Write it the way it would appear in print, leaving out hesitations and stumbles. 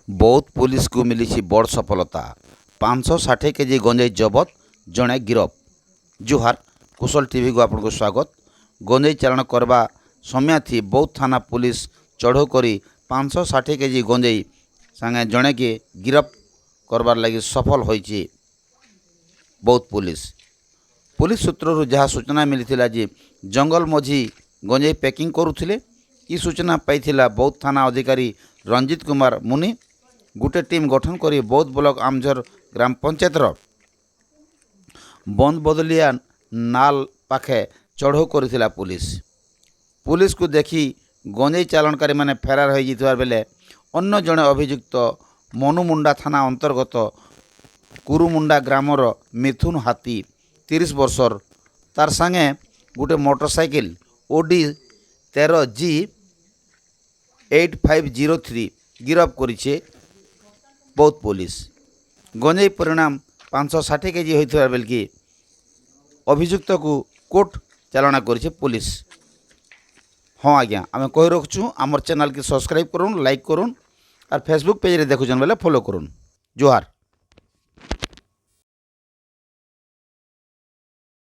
बौद्ध पुलिस को मिली बड़ सफलता 560 केजी गंजेई जबत जड़े गिरफ। जुहार कुशल टीवी को आपको स्वागत। गंजेई चालाण करवा समय थी बौद्ध थाना पुलिस चढ़ऊ करी 560 केजी गंजेई संगे जड़े के गिरफ करवार लगी सफल होइछि। बौद्ध पुलिस सूत्रु जहाँ सूचना मिलता जे जंगल मझी गंजेई पैकिंग करुथिले। ई सूचना पाइथिला बौद्ध थाना अधिकारी रंजित कुमार मुनि। गोटे टीम गठन करी बौद्ध ब्लॉक आमझर ग्राम पंचायतर बंद बदलिया नाल पाखे चढ़ऊ करिथिला पुलिस को देखी गंजेई चालाणकारी माने फेरार हो जितबार बेले अन्य जड़े अभियुक्त मनुमुंडा थाना अंतर्गत कुरुमुंडा ग्रामर मिथुन हाथी 30 वर्षर तार संगे गोटे मोटरसाइकिल ओडी 13G 8503 गिरफ करिछे बौद्ध पुलिस। गंजेई परिणाम 560 केजी होइथिबार बेलकी अभियुक्त को कोर्ट चालाणा करिछे पुलिस। हाँ आज्ञा आम कही रखुँ आमर चैनल के सब्सक्राइब करूँ, लाइक करूँ और फेसबुक पेज रे देखुछन बेले फॉलो करूँ। जोहार।